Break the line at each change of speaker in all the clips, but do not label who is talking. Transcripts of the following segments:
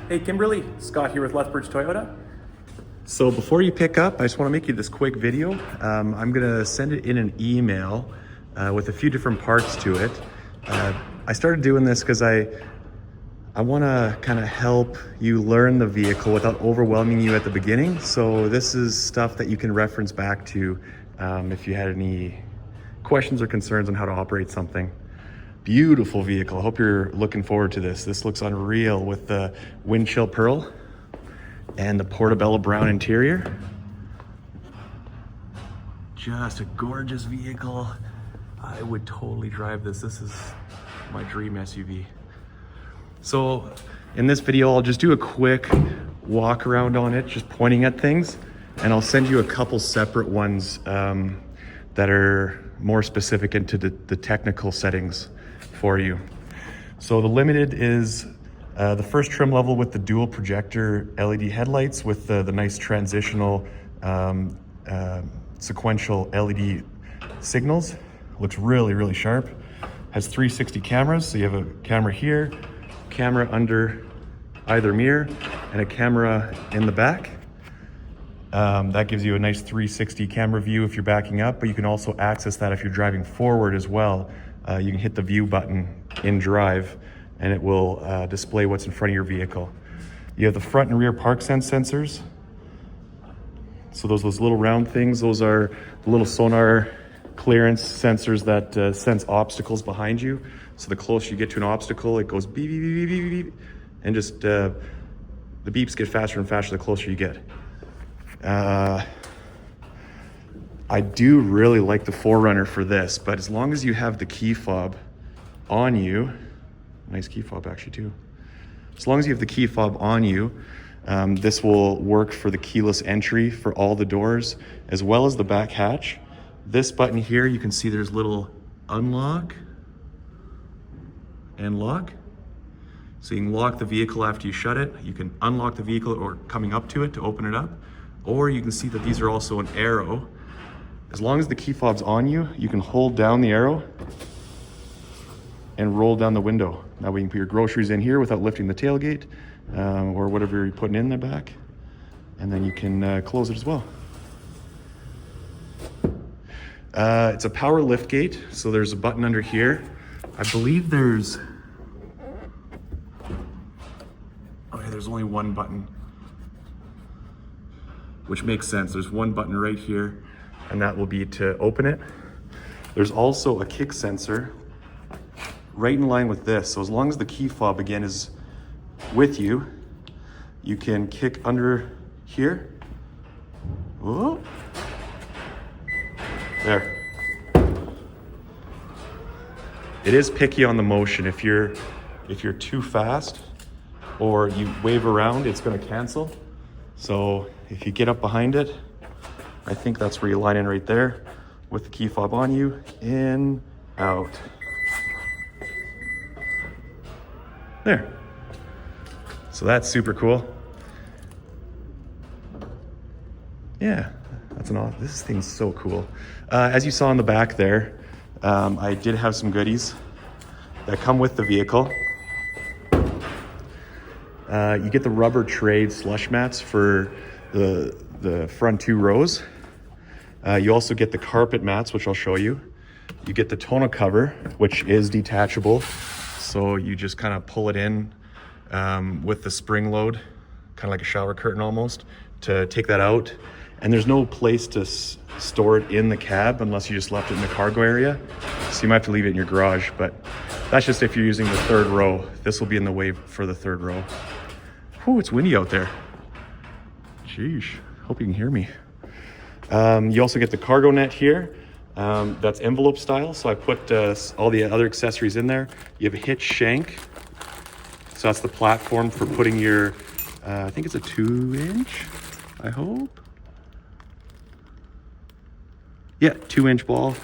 Hey Kimberly, Scott here with Lethbridge Toyota. So before you pick up, I just want to make you this quick video. I'm gonna send it in an email with a few different parts to it. I started doing this because I want to kind of help you learn the vehicle without overwhelming you at the beginning. So this is stuff that you can reference back to if you had any questions or concerns on how to operate something. Beautiful vehicle. I hope you're looking forward to this. This looks unreal with the wind chill pearl and the Portobello brown interior. Just a gorgeous vehicle. I would totally drive this. This is my dream SUV. So in this video, I'll just do a quick walk around on it, just pointing at things, and I'll send you a couple separate ones that are more specific into the technical settings for you. So the Limited is the first trim level with the dual projector LED headlights with the nice transitional sequential LED signals. Looks really, really sharp. Has 360 cameras, so you have a camera here, camera under either mirror, and a camera in the back. That gives you a nice 360 camera view if you're backing up, but you can also access that if you're driving forward as well. You can hit the view button in drive and it will display what's in front of your vehicle. You have the front and rear park sense sensors. So those little round things, those are the little sonar clearance sensors that sense obstacles behind you. So the closer you get to an obstacle, it goes beep, beep, beep, beep, beep, beep, and just the beeps get faster and faster the closer you get. I do really like the 4Runner for this, but as long as you have the key fob on you, nice key fob actually too. As long as you have the key fob on you, this will work for the keyless entry for all the doors, as well as the back hatch. This button here, you can see there's little unlock and lock. So you can lock the vehicle after you shut it. You can unlock the vehicle or coming up to it to open it up. Or you can see that these are also an arrow. As long as the key fob's on you, you can hold down the arrow and roll down the window. That way you can put your groceries in here without lifting the tailgate or whatever you're putting in the back. And then you can close it as well. It's a power lift gate, so there's a button under here. I believe there's only one button, which makes sense. There's one button right here, and that will be to open it. There's also a kick sensor right in line with this. So as long as the key fob again is with you, you can kick under here. Whoa. There. It is picky on the motion. If you're too fast or you wave around, it's gonna cancel. So if you get up behind it, I think that's where you line in right there with the key fob on you, in, out. There. So that's super cool. Yeah, this thing's so cool. As you saw in the back there, I did have some goodies that come with the vehicle. You get the rubber trade slush mats for the front two rows. You also get the carpet mats, which I'll show you. You get the tonneau cover, which is detachable. So you just kind of pull it in with the spring load, kind of like a shower curtain almost, to take that out. And there's no place to store it in the cab unless you just left it in the cargo area. So you might have to leave it in your garage, but that's just if you're using the third row. This will be in the way for the third row. Whew, it's windy out there. Sheesh, hope you can hear me. You also get the cargo net here. That's envelope style, so I put all the other accessories in there. You have a hitch shank. So that's the platform for putting your, I think it's a 2-inch, I hope. Yeah, 2-inch ball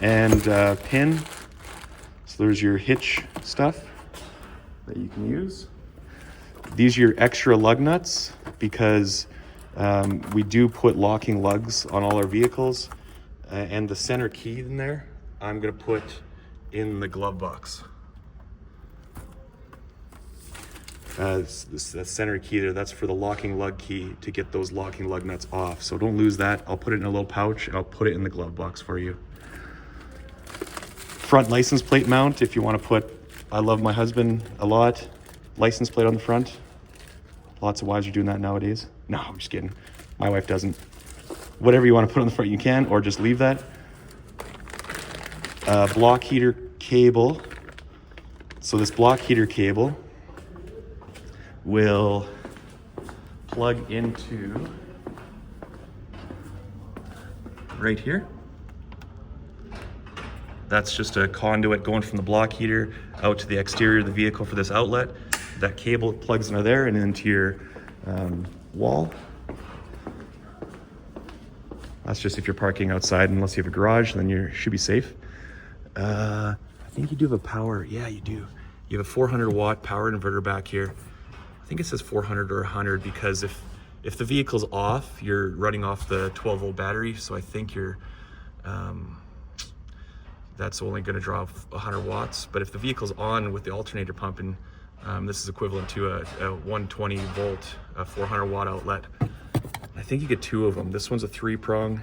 and pin. So there's your hitch stuff that you can use. These are your extra lug nuts because we do put locking lugs on all our vehicles. And the center key in there, I'm gonna put in the glove box. The center key there, that's for the locking lug key to get those locking lug nuts off. So don't lose that. I'll put it in a little pouch and I'll put it in the glove box for you. Front license plate mount, if you want to put, I love my husband a lot, license plate on the front. Lots of wives are doing that nowadays. No, I'm just kidding. My wife doesn't. Whatever you want to put on the front you can, or just leave that. Block heater cable. So this block heater cable will plug into right here. That's just a conduit going from the block heater out to the exterior of the vehicle for this outlet. That cable plugs into there and into your wall. That's just if you're parking outside, unless you have a garage, then you should be safe. I think you do have a power, yeah, you do. You have a 400 watt power inverter back here. I think it says 400 or 100 because if the vehicle's off, you're running off the 12 volt battery. So I think you're, that's only gonna draw 100 watts. But if the vehicle's on with the alternator pumping, this is equivalent to a 120 volt, 400 watt outlet. I think you get two of them. This one's a 3-prong.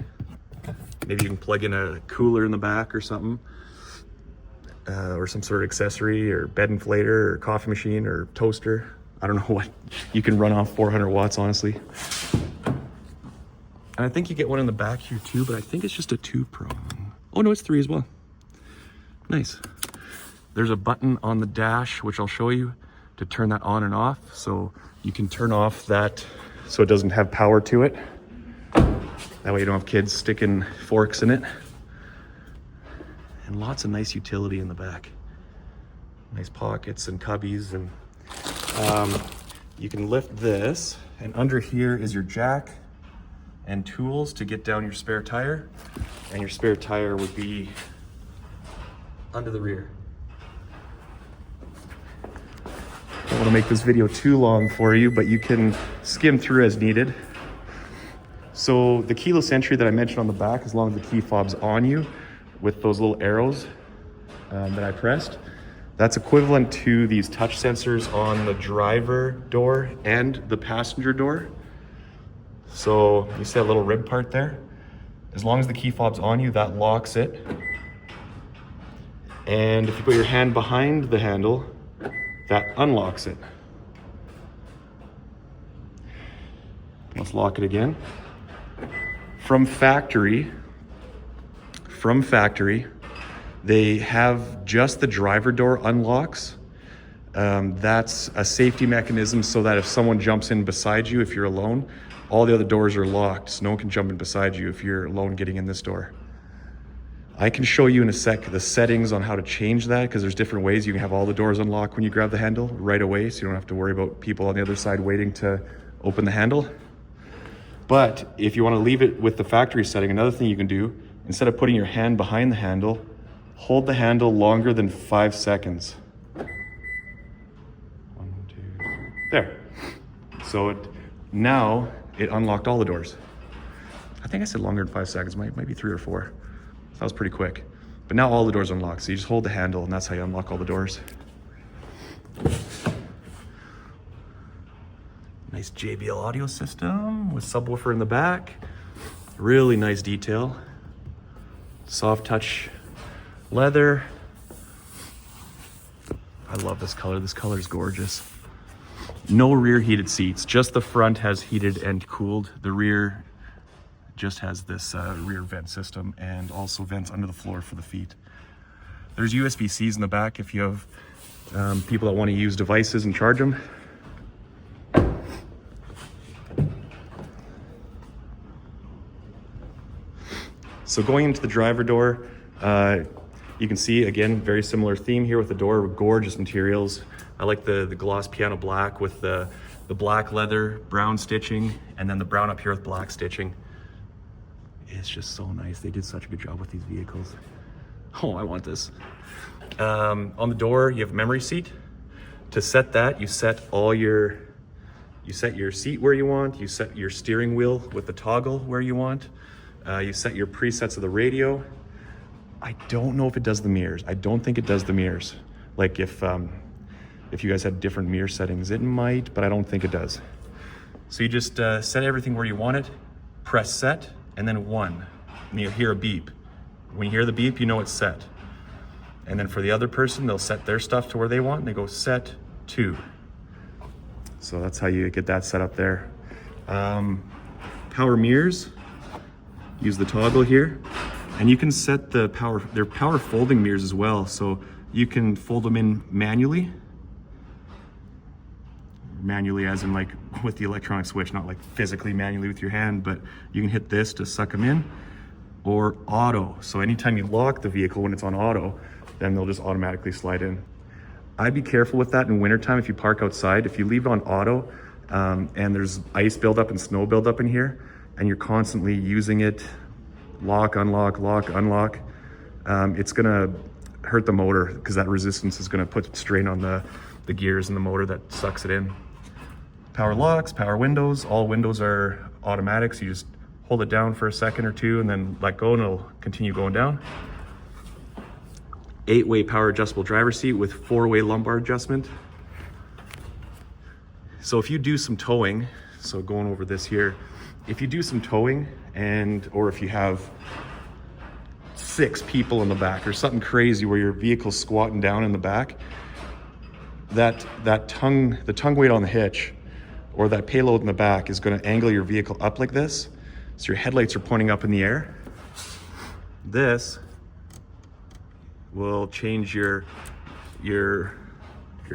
Maybe you can plug in a cooler in the back or something. Or some sort of accessory or bed inflator or coffee machine or toaster. I don't know what. You can run off 400 watts, honestly. And I think you get one in the back here too, but I think it's just a 2-prong. Oh no, it's 3 as well. Nice. There's a button on the dash, which I'll show you, to turn that on and off. So you can turn off that so it doesn't have power to it. That way you don't have kids sticking forks in it. And lots of nice utility in the back. Nice pockets and cubbies, and you can lift this, and under here is your jack and tools to get down your spare tire. And your spare tire would be under the rear. Don't want to make this video too long for you, but you can skim through as needed. So the keyless entry that I mentioned on the back, as long as the key fob's on you, with those little arrows that I pressed, that's equivalent to these touch sensors on the driver door and the passenger door. So you see that little rib part there? As long as the key fob's on you, that locks it. And if you put your hand behind the handle, that unlocks it. Let's lock it again. From factory, they have just the driver door unlocks. That's a safety mechanism so that if someone jumps in beside you, if you're alone, all the other doors are locked. So no one can jump in beside you if you're alone getting in this door. I can show you in a sec the settings on how to change that, because there's different ways. You can have all the doors unlocked when you grab the handle right away, so you don't have to worry about people on the other side waiting to open the handle. But if you want to leave it with the factory setting, another thing you can do, instead of putting your hand behind the handle, hold the handle longer than 5 seconds. 1, 2, there. So now it unlocked all the doors. I think I said longer than 5 seconds, might be 3 or 4. That was pretty quick. But now all the doors are unlocked, so you just hold the handle and that's how you unlock all the doors. Nice JBL audio system with subwoofer in the back. Really nice detail. Soft touch leather. I love this color. This color is gorgeous. No rear heated seats, just the front has heated and cooled. The rear just has this rear vent system, and also vents under the floor for the feet. There's USB-Cs in the back if you have people that want to use devices and charge them. So going into the driver door, you can see, again, very similar theme here with the door, gorgeous materials. I like the gloss piano black with the black leather, brown stitching, and then the brown up here with black stitching. It's just so nice. They did such a good job with these vehicles. Oh, I want this. On the door, you have a memory seat. To set that, you set your seat where you want, you set your steering wheel with the toggle where you want, you set your presets of the radio. I don't know if it does the mirrors. I don't think it does the mirrors. Like if if you guys had different mirror settings. It might, but I don't think it does. So you just set everything where you want it, press set, and then 1, and you'll hear a beep. When you hear the beep, you know it's set. And then for the other person, they'll set their stuff to where they want, and they go set 2. So that's how you get that set up there. Power mirrors, use the toggle here, and you can set the power, they're power folding mirrors as well, so you can fold them in manually as in like with the electronic switch, not like physically manually with your hand, but you can hit this to suck them in, or auto. So anytime you lock the vehicle when it's on auto, then they'll just automatically slide in. I'd be careful with that in wintertime if you park outside. If you leave it on auto and there's ice buildup and snow buildup in here, and you're constantly using it, lock, unlock, it's gonna hurt the motor because that resistance is gonna put strain on the gears and the motor that sucks it in. Power locks, power windows, all windows are automatic, so you just hold it down for a second or two and then let go and it'll continue going down. 8-way power adjustable driver seat with 4-way lumbar adjustment. So if you do some towing, so going over this here, if you do some towing or if you have 6 people in the back or something crazy where your vehicle's squatting down in the back, the tongue weight on the hitch or that payload in the back is going to angle your vehicle up like this, so your headlights are pointing up in the air. This will change your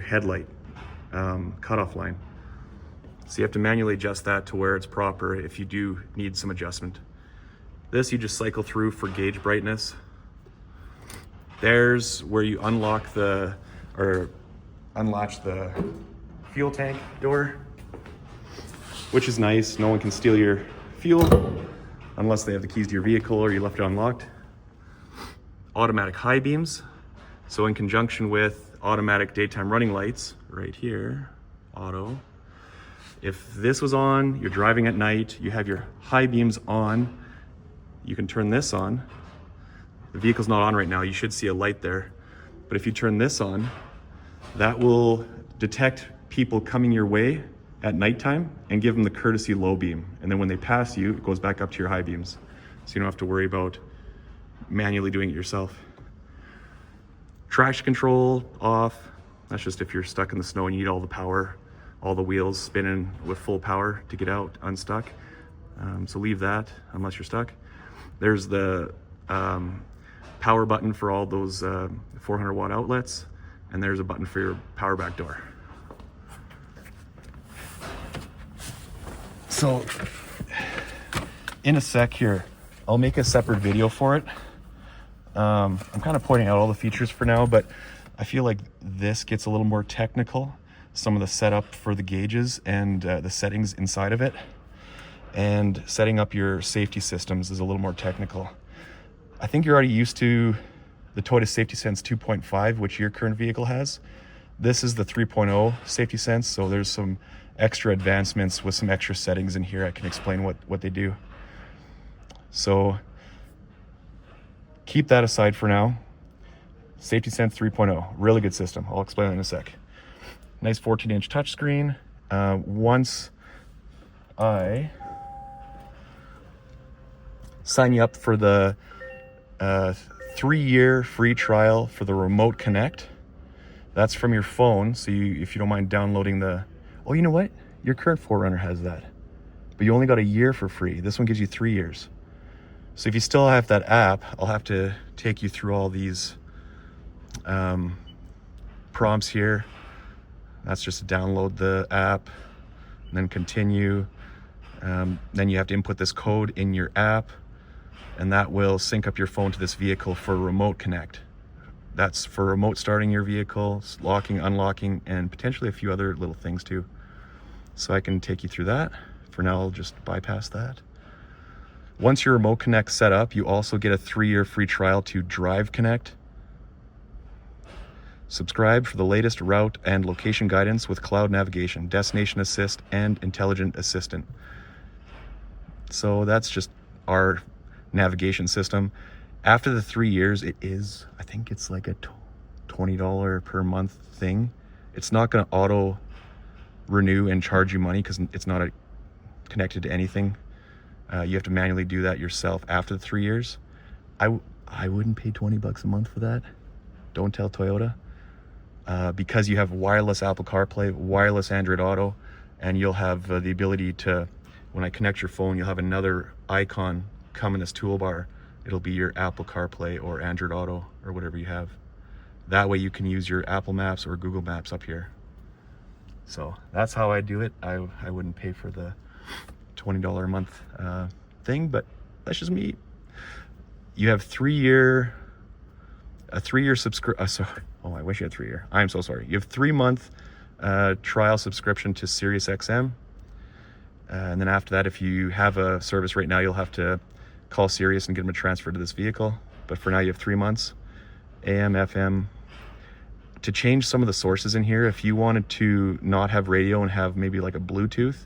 headlight cutoff line. So you have to manually adjust that to where it's proper if you do need some adjustment. This you just cycle through for gauge brightness. There's where you unlatch the fuel tank door, which is nice. No one can steal your fuel unless they have the keys to your vehicle or you left it unlocked. Automatic high beams. So in conjunction with automatic daytime running lights, right here, auto. If this was on, you're driving at night, you have your high beams on, you can turn this on. The vehicle's not on right now, you should see a light there. But if you turn this on, that will detect people coming your way at nighttime and give them the courtesy low beam. And then when they pass you, it goes back up to your high beams. So you don't have to worry about manually doing it yourself. Traction control off. That's just if you're stuck in the snow and you need all the power, all the wheels spinning with full power to get out unstuck. So leave that unless you're stuck. There's the power button for all those 400 watt outlets, and there's a button for your power back door. So in a sec here, I'll make a separate video for it. I'm kind of pointing out all the features for now, but I feel like this gets a little more technical. Some of the setup for the gauges and the settings inside of it, and setting up your safety systems is a little more technical. I think you're already used to the Toyota Safety Sense 2.5, which your current vehicle has. This is the 3.0 Safety Sense, so there's some extra advancements with some extra settings in here. I can explain what they do. So keep that aside for now. Safety Sense 3.0, really good system. I'll explain it in a sec. Nice 14-inch touchscreen. Once I sign you up for the 3-year free trial for the Remote Connect, that's from your phone. So if you don't mind downloading oh, you know what? Your current 4Runner has that, but you only got a year for free. This one gives you 3 years. So if you still have that app, I'll have to take you through all these prompts here. That's just to download the app and then continue. Then you have to input this code in your app, and that will sync up your phone to this vehicle for Remote Connect. That's for remote starting your vehicle, locking, unlocking, and potentially a few other little things too. So I can take you through that. For now, I'll just bypass that. Once your Remote Connect set up, you also get a 3-year free trial to Drive Connect. Subscribe for the latest route and location guidance with cloud navigation, destination assist, and intelligent assistant. So that's just our navigation system. After the 3 years, it is, I think it's like a $20 per month thing. It's not going to auto renew and charge you money because it's not connected to anything. You have to manually do that yourself after the 3 years. I wouldn't pay $20 a month for that. Don't tell Toyota. Because you have wireless Apple CarPlay, wireless Android Auto, and you'll have the ability to, when I connect your phone, you'll have another icon come in this toolbar. It'll be your Apple CarPlay or Android Auto or whatever you have. That way you can use your Apple Maps or Google Maps up here. So that's how I do it. I wouldn't pay for the $20 a month thing, but that's just me. You have a 3-year subscription. Sorry. Oh, I wish you had 3 year. I'm so sorry. You have 3-month trial subscription to SiriusXM. And then after that, if you have a service right now, you'll have to call Sirius and get them to transfer to this vehicle. But for now, you have 3 months. AM, FM. To change some of the sources in here, if you wanted to not have radio and have maybe like a Bluetooth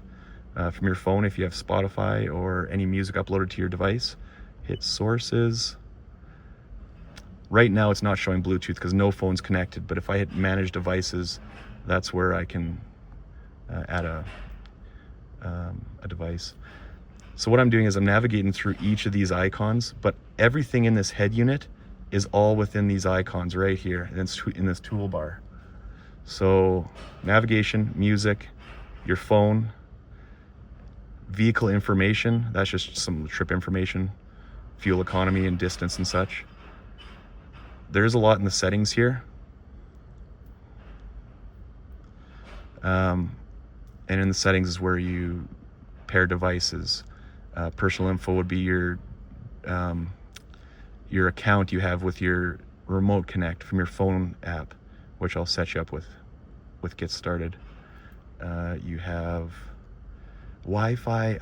from your phone, if you have Spotify or any music uploaded to your device, hit sources. Right now it's not showing Bluetooth because no phone's connected, but if I hit manage devices, that's where I can add a device. So what I'm doing is I'm navigating through each of these icons, but everything in this head unit is all within these icons right here in this toolbar. So navigation, music, your phone, vehicle information, that's just some trip information, fuel economy and distance and such. There's a lot in the settings here. And in the settings is where you pair devices. Personal info would be your account you have with your remote connect from your phone app, which I'll set you up with Get Started. You have Wi-Fi.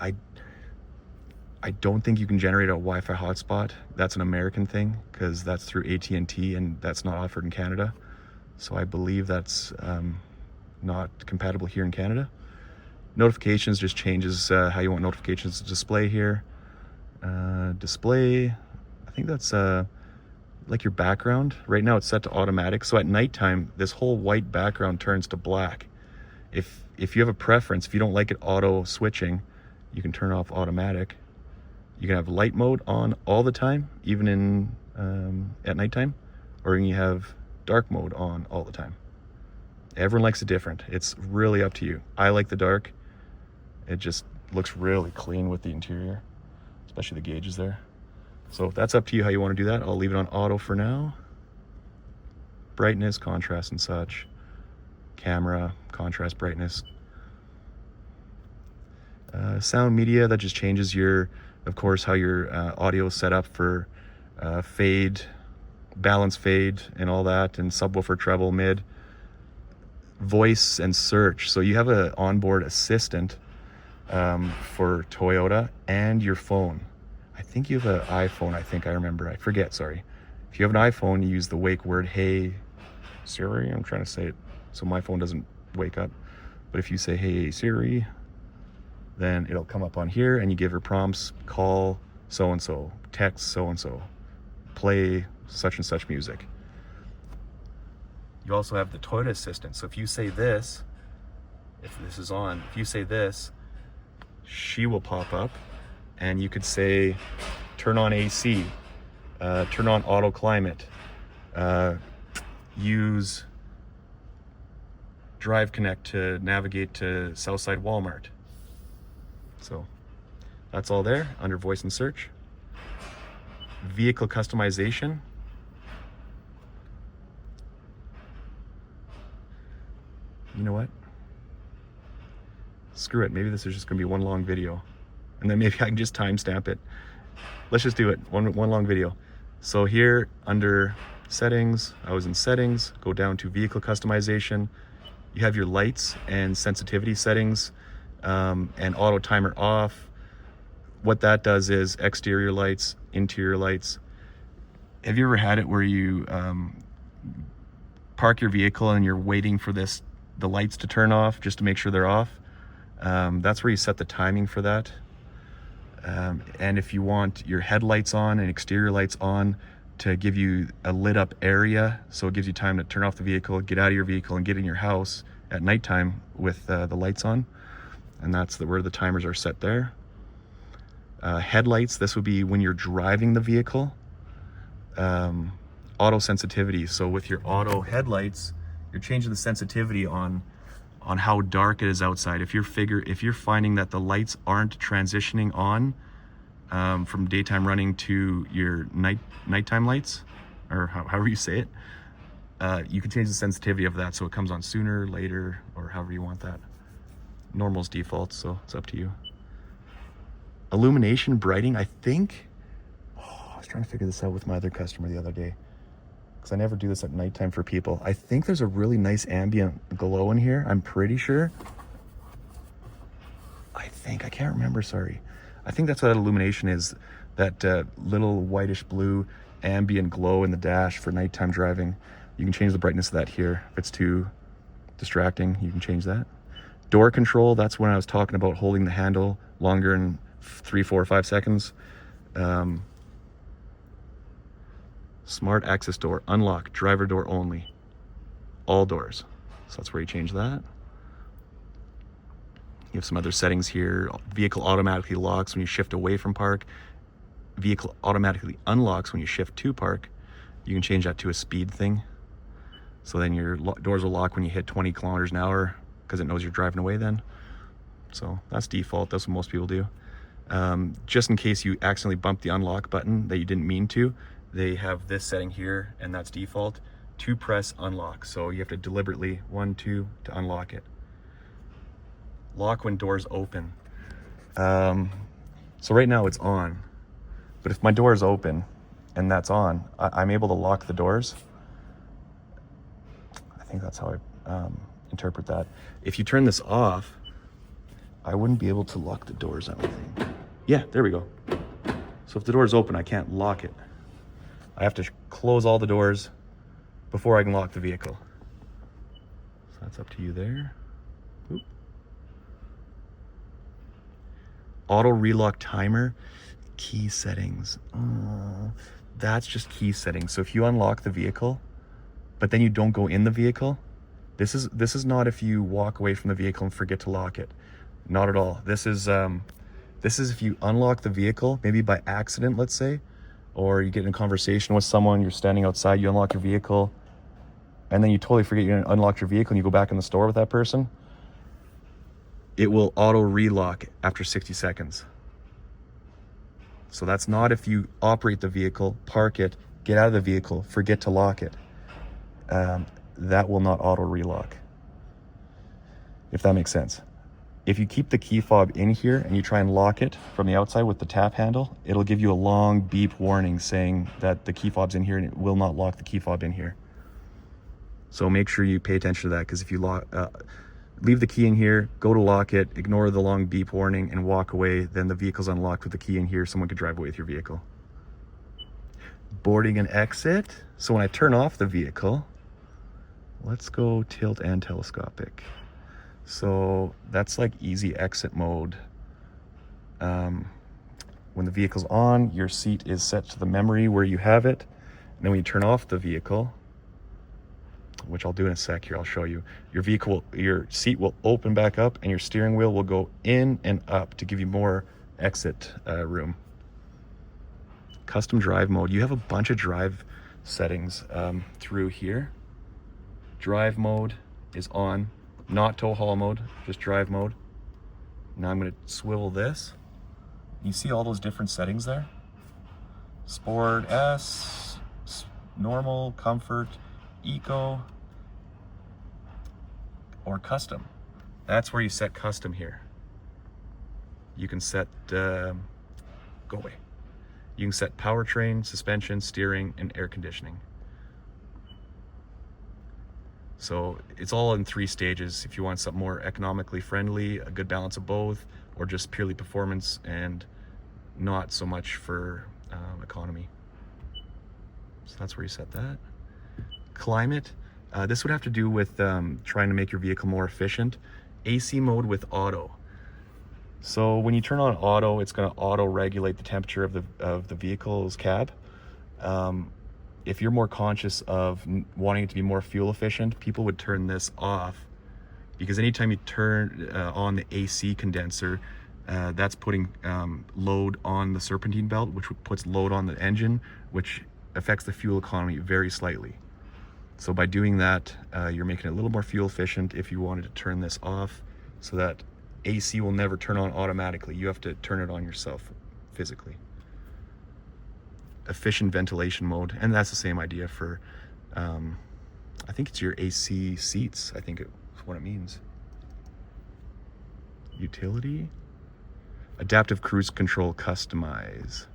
I don't think you can generate a Wi-Fi hotspot. That's an American thing because that's through AT&T and that's not offered in Canada. So I believe that's not compatible here in Canada. Notifications just changes how you want notifications to display here. Display, I think that's like your background. Right now it's set to automatic. So at nighttime, this whole white background turns to black. If you have a preference, if you don't like it auto switching, you can turn off automatic. You can have light mode on all the time, even in at nighttime, or you have dark mode on all the time. Everyone likes it different. It's really up to you. I like the dark. It just looks really clean with the interior, especially the gauges there. So that's up to you how you want to do that. I'll leave it on auto for now. Brightness, contrast and such. Camera, contrast, brightness. Sound media, that just changes of course, how your audio is set up for fade, balance fade and all that, and subwoofer, treble, mid. Voice and search. So you have an onboard assistant for Toyota and your phone. I think you have an iPhone, I forget, sorry. If you have an iPhone, you use the wake word, hey Siri, I'm trying to say it so my phone doesn't wake up. But if you say, hey Siri, then it'll come up on here and you give her prompts, call so-and-so, text so-and-so, play such and such music. You also have the Toyota Assistant. So if you say this, if this is on, if you say this, she will pop up and you could say, turn on AC, turn on auto climate, use Drive Connect to navigate to Southside Walmart. So that's all there under voice and search. Vehicle customization. You know what? Screw it. Maybe this is just gonna be one long video, and then maybe I can just timestamp it. Let's just do it. One long video. So here under settings, I was in settings, go down to vehicle customization. You have your lights and sensitivity settings, and auto timer off. What that does is exterior lights, interior lights. Have you ever had it where you park your vehicle and you're waiting for the lights to turn off just to make sure they're off? That's where you set the timing for that. And if you want your headlights on and exterior lights on, to give you a lit up area. So it gives you time to turn off the vehicle, get out of your vehicle and get in your house at nighttime with the lights on. And that's where the timers are set there. Headlights, this would be when you're driving the vehicle. Auto sensitivity. So with your auto headlights, you're changing the sensitivity on how dark it is outside. If you're finding that the lights aren't transitioning on from daytime running to your nighttime lights, or however you say it, you can change the sensitivity of that so it comes on sooner, later, or however you want that. Normal's default, so it's up to you. Illumination, brighting, I think, I was trying to figure this out with my other customer the other day, because I never do this at nighttime for people. I think there's a really nice ambient glow in here. I'm pretty sure. I can't remember, sorry. I think that's what illumination is, that little whitish blue ambient glow in the dash for nighttime driving. You can change the brightness of that here. If it's too distracting, you can change that. Door control, that's when I was talking about holding the handle longer than 3, 4, 5 seconds. Smart access door, unlock, driver door only, all doors. So that's where you change that. You have some other settings here. Vehicle automatically locks when you shift away from park. Vehicle automatically unlocks when you shift to park. You can change that to a speed thing. So then your doors will lock when you hit 20 kilometers an hour because it knows you're driving away then. So that's default, that's what most people do. Just in case you accidentally bump the unlock button that you didn't mean to, they have this setting here, and that's default, to press unlock. So you have to deliberately 1, 2 to unlock it. Lock when doors open. So right now it's on, but if my door is open and that's on, I'm able to lock the doors. I think that's how I interpret that. If you turn this off, I wouldn't be able to lock the doors, I don't think. Yeah, there we go. So if the door is open, I can't lock it. I have to close all the doors before I can lock the vehicle. So that's up to you there. Oop. Auto relock timer, key settings. That's just key settings. So if you unlock the vehicle, but then you don't go in the vehicle, this is not if you walk away from the vehicle and forget to lock it. Not at all. This is if you unlock the vehicle, maybe by accident, let's say, or you get in a conversation with someone, you're standing outside, you unlock your vehicle, and then you totally forget you unlocked your vehicle and you go back in the store with that person, it will auto relock after 60 seconds. So that's not if you operate the vehicle, park it, get out of the vehicle, forget to lock it. That will not auto relock, if that makes sense. If you keep the key fob in here and you try and lock it from the outside with the tap handle, it'll give you a long beep warning saying that the key fob's in here and it will not lock the key fob in here. So make sure you pay attention to that, because if you leave the key in here, go to lock it, ignore the long beep warning and walk away, then the vehicle's unlocked with the key in here, someone could drive away with your vehicle. Boarding and exit. So when I turn off the vehicle, let's go tilt and telescopic. So that's like easy exit mode. When the vehicle's on, your seat is set to the memory where you have it. And then when you turn off the vehicle, which I'll do in a sec here, I'll show you, your seat will open back up and your steering wheel will go in and up to give you more exit room. Custom drive mode. You have a bunch of drive settings through here. Drive mode is on. Not tow haul mode, just drive mode. Now I'm going to swivel this. You see all those different settings there? Sport, S, normal, comfort, eco, or custom. That's where you set custom here. You can set, go away. You can set powertrain, suspension, steering, and air conditioning. So it's all in 3 stages. If you want something more economically friendly, a good balance of both, or just purely performance and not so much for economy. So that's where you set that. Climate, this would have to do with trying to make your vehicle more efficient. AC mode with auto. So when you turn on auto, it's going to auto regulate the temperature of the vehicle's cab. if you're more conscious of wanting it to be more fuel efficient, people would turn this off, because anytime you turn on the AC condenser, that's putting load on the serpentine belt, which puts load on the engine, which affects the fuel economy very slightly. So by doing that, you're making it a little more fuel efficient if you wanted to turn this off, so that AC will never turn on automatically. You have to turn it on yourself physically. Efficient ventilation mode, and that's the same idea for, I think it's your AC seats, I think it's what it means. Utility. Adaptive cruise control, customize.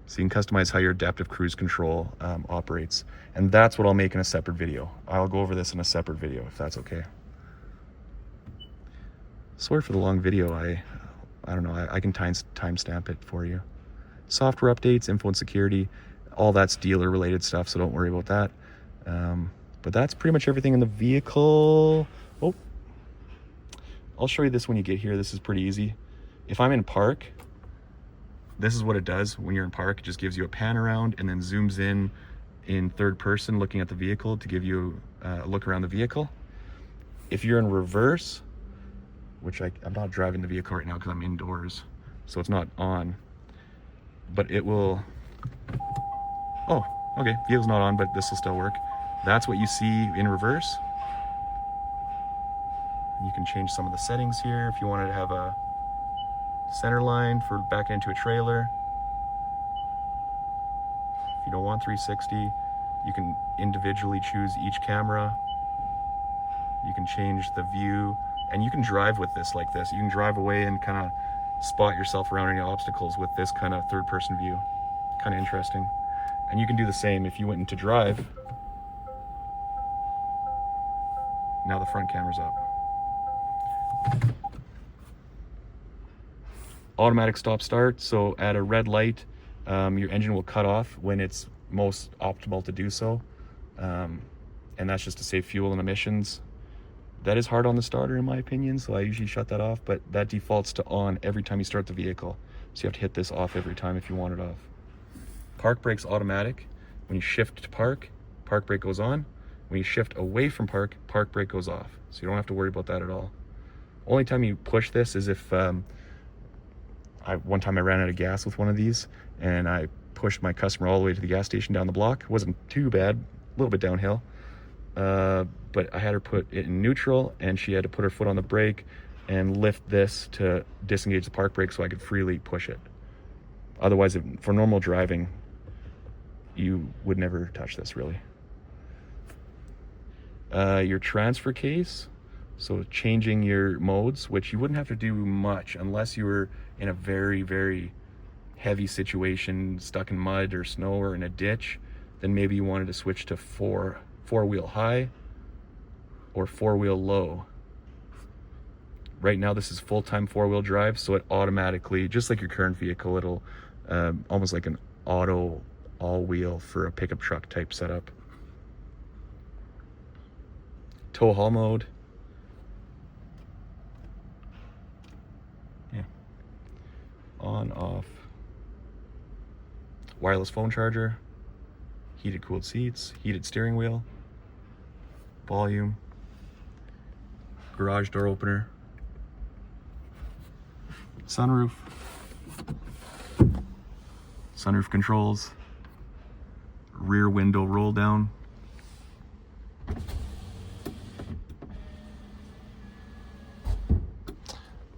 So you can customize how your adaptive cruise control operates. And that's what I'll make in a separate video. I'll go over this in a separate video, if that's okay. Sorry for the long video. I don't know, I can timestamp it for you. Software updates, info and security, all that's dealer related stuff, so don't worry about that. But that's pretty much everything in the vehicle. Oh, I'll show you this when you get here. This is pretty easy. If I'm in park, this is what it does when you're in park. It just gives you a pan around and then zooms in third person looking at the vehicle to give you a look around the vehicle. If you're in reverse, which I'm not driving the vehicle right now because I'm indoors, so it's not on, but it will, oh, okay, vehicle's not on, but this will still work. That's what you see in reverse. You can change some of the settings here if you wanted to have a center line for back into a trailer. If you don't want 360, you can individually choose each camera. You can change the view, and you can drive with this like this. You can drive away and kind of spot yourself around any obstacles with this kind of third person view. Kind of interesting. And you can do the same if you went into drive. Now the front camera's up. Automatic stop start, so at a red light, your engine will cut off when it's most optimal to do so. And that's just to save fuel and emissions. That is hard on the starter in my opinion, so I usually shut that off, but that defaults to on every time you start the vehicle. So you have to hit this off every time if you want it off. Park brake's automatic. When you shift to park, park brake goes on. When you shift away from park, park brake goes off. So you don't have to worry about that at all. Only time you push this is if, one time I ran out of gas with one of these and I pushed my customer all the way to the gas station down the block. It wasn't too bad, a little bit downhill. But I had her put it in neutral and she had to put her foot on the brake and lift this to disengage the park brake so I could freely push it. Otherwise, for normal driving, you would never touch this really. Your transfer case, so changing your modes, which you wouldn't have to do much unless you were in a very, very heavy situation, stuck in mud or snow or in a ditch, then maybe you wanted to switch to four-wheel high or four-wheel low. Right now this is full-time four-wheel drive, so it automatically, just like your current vehicle, it'll almost like an auto all-wheel for a pickup truck type setup. Tow haul mode. Yeah. On, off. Wireless phone charger. Heated cooled seats. Heated steering wheel. Volume. Garage door opener. Sunroof. Sunroof controls. Rear window roll down.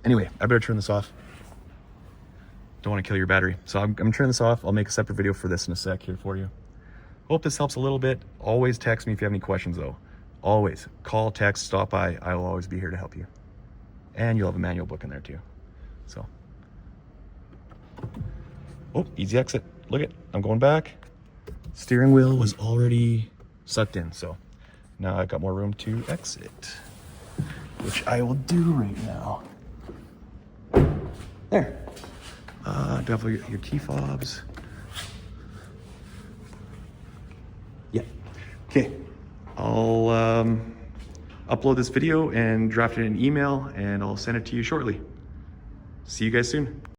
Anyway, I better turn this off. Don't want to kill your battery. So I'm gonna turn this off. I'll make a separate video for this in a sec here for you. Hope this helps a little bit. Always text me if you have any questions though. Always. Call, text, stop by. I will always be here to help you. And you'll have a manual book in there too. So. Oh, easy exit. Look it, I'm going back. Steering wheel was already sucked in, so now I've got more room to exit, which I will do right now. There. Do you have your key fobs? Yeah. Okay. I'll upload this video and draft it in an email, and I'll send it to you shortly. See you guys soon.